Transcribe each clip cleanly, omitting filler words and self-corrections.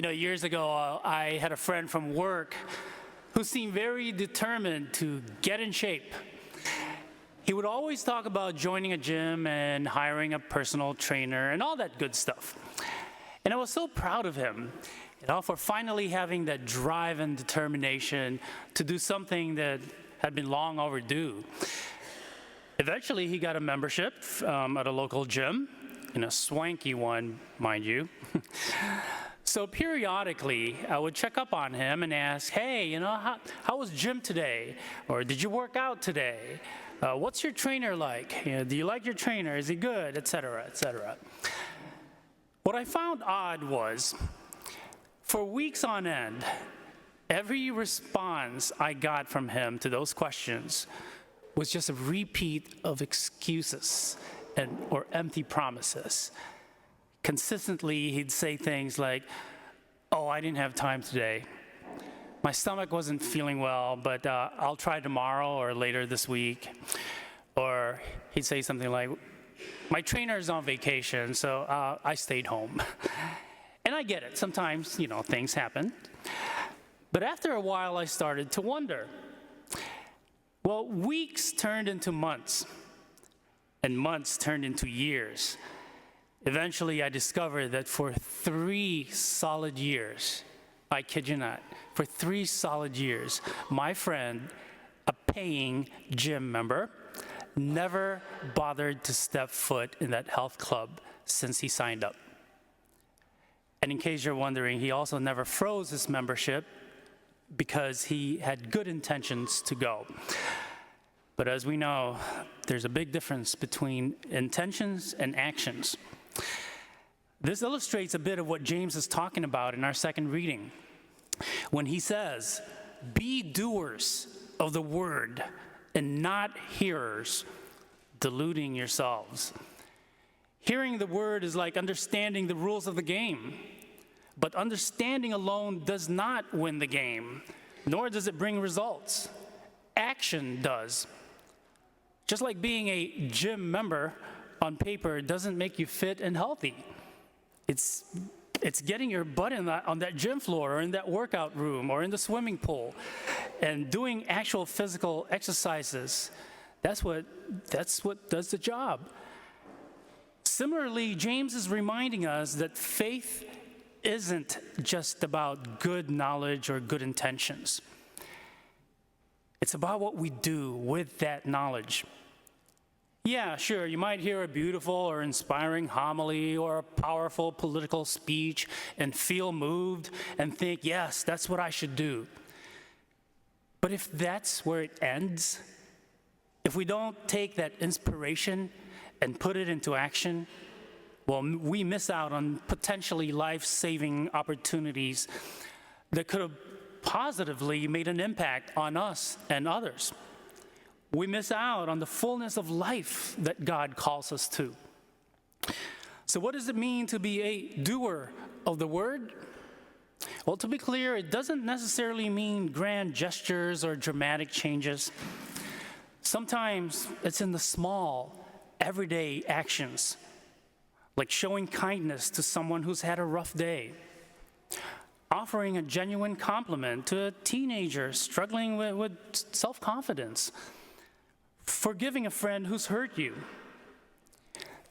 Years ago, I had a friend from work who seemed very determined to get in shape. He would always talk about joining a gym and hiring a personal trainer and all that good stuff. And I was so proud of him, for finally having that drive and determination to do something that had been long overdue. Eventually, he got a membership at a local gym, in a swanky one, mind you. So periodically, I would check up on him and ask, hey, how was gym today? Or did you work out today? What's your trainer like? Do you like your trainer? Is he good? Et cetera, et cetera. What I found odd was, for weeks on end, every response I got from him to those questions was just a repeat of excuses or empty promises. Consistently, he'd say things like, oh, I didn't have time today. My stomach wasn't feeling well, but I'll try tomorrow or later this week. Or he'd say something like, my trainer's on vacation, so I stayed home. And I get it. Sometimes, things happen. But after a while, I started to wonder. Well, weeks turned into months, and months turned into years. Eventually, I discovered that for 3 solid years, I kid you not, for 3 solid years, my friend, a paying gym member, never bothered to step foot in that health club since he signed up. And in case you're wondering, he also never froze his membership because he had good intentions to go. But as we know, there's a big difference between intentions and actions. This illustrates a bit of what James is talking about in our second reading, when he says, be doers of the word and not hearers, deluding yourselves. Hearing the word is like understanding the rules of the game, but understanding alone does not win the game, nor does it bring results. Action does. Just like being a gym member on paper doesn't make you fit and healthy. It's getting your butt on that gym floor or in that workout room or in the swimming pool and doing actual physical exercises. That's what does the job. Similarly, James is reminding us that faith isn't just about good knowledge or good intentions. It's about what we do with that knowledge. Yeah, sure, you might hear a beautiful or inspiring homily or a powerful political speech and feel moved and think, yes, that's what I should do. But if that's where it ends, if we don't take that inspiration and put it into action, well, we miss out on potentially life-saving opportunities that could have positively made an impact on us and others. We miss out on the fullness of life that God calls us to. So what does it mean to be a doer of the word? Well, to be clear, it doesn't necessarily mean grand gestures or dramatic changes. Sometimes it's in the small, everyday actions, like showing kindness to someone who's had a rough day, offering a genuine compliment to a teenager struggling with self-confidence, forgiving a friend who's hurt you,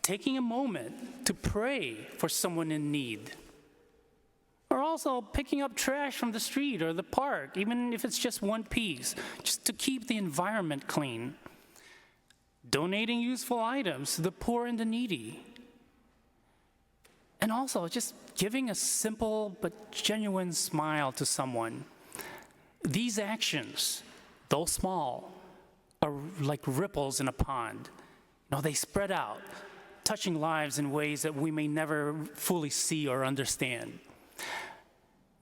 taking a moment to pray for someone in need, or also picking up trash from the street or the park, even if it's just one piece, just to keep the environment clean, donating useful items to the poor and the needy, and also just giving a simple but genuine smile to someone. These actions, though small, are like ripples in a pond. They spread out, touching lives in ways that we may never fully see or understand.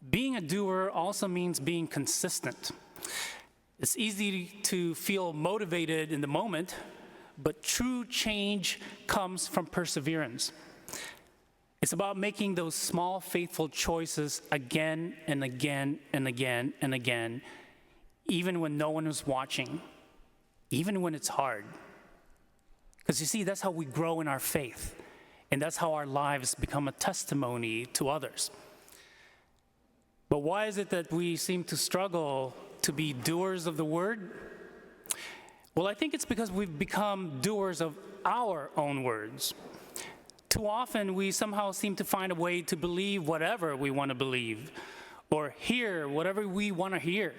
Being a doer also means being consistent. It's easy to feel motivated in the moment, but true change comes from perseverance. It's about making those small, faithful choices again and again and again and again, even when no one is watching, even when it's hard. Because you see, that's how we grow in our faith, and that's how our lives become a testimony to others. But why is it that we seem to struggle to be doers of the word? Well, I think it's because we've become doers of our own words. Too often, we somehow seem to find a way to believe whatever we want to believe, or hear whatever we want to hear,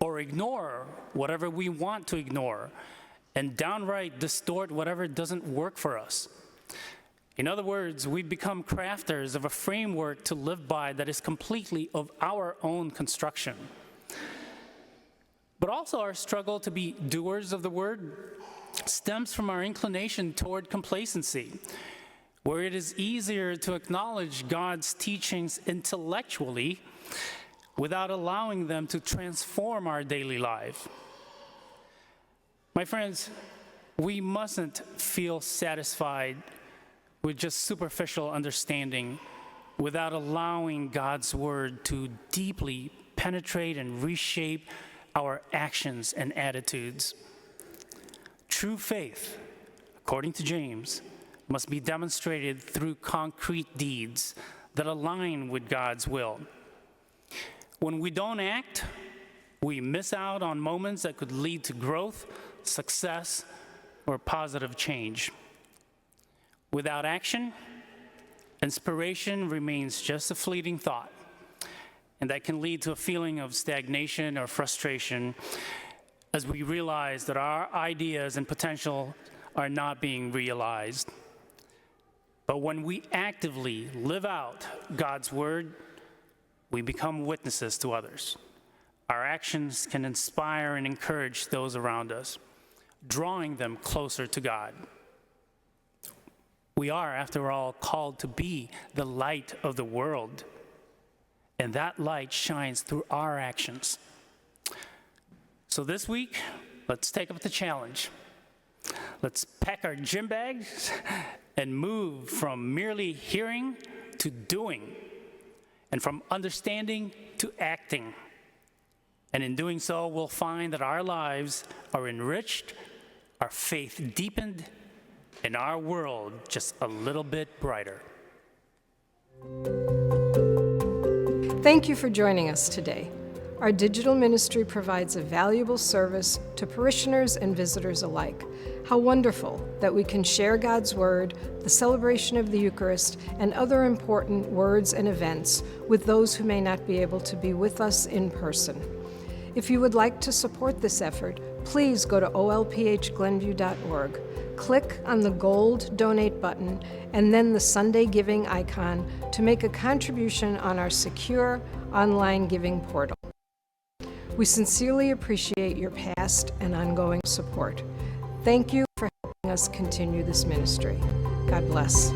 or ignore whatever we want to ignore, and downright distort whatever doesn't work for us. In other words, we've become crafters of a framework to live by that is completely of our own construction. But also our struggle to be doers of the word stems from our inclination toward complacency, where it is easier to acknowledge God's teachings intellectually without allowing them to transform our daily life. My friends, we mustn't feel satisfied with just superficial understanding without allowing God's word to deeply penetrate and reshape our actions and attitudes. True faith, according to James, must be demonstrated through concrete deeds that align with God's will. When we don't act, we miss out on moments that could lead to growth, success, or positive change. Without action, inspiration remains just a fleeting thought, and that can lead to a feeling of stagnation or frustration as we realize that our ideas and potential are not being realized. But when we actively live out God's word, we become witnesses to others. Our actions can inspire and encourage those around us, drawing them closer to God. We are, after all, called to be the light of the world, and that light shines through our actions. So this week, let's take up the challenge. Let's pack our gym bags and move from merely hearing to doing, and from understanding to acting. And in doing so, we'll find that our lives are enriched, our faith deepened, and our world just a little bit brighter. Thank you for joining us today. Our digital ministry provides a valuable service to parishioners and visitors alike. How wonderful that we can share God's Word, the celebration of the Eucharist, and other important words and events with those who may not be able to be with us in person. If you would like to support this effort, please go to olphglenview.org. Click on the gold donate button and then the Sunday giving icon to make a contribution on our secure online giving portal. We sincerely appreciate your past and ongoing support. Thank you for helping us continue this ministry. God bless.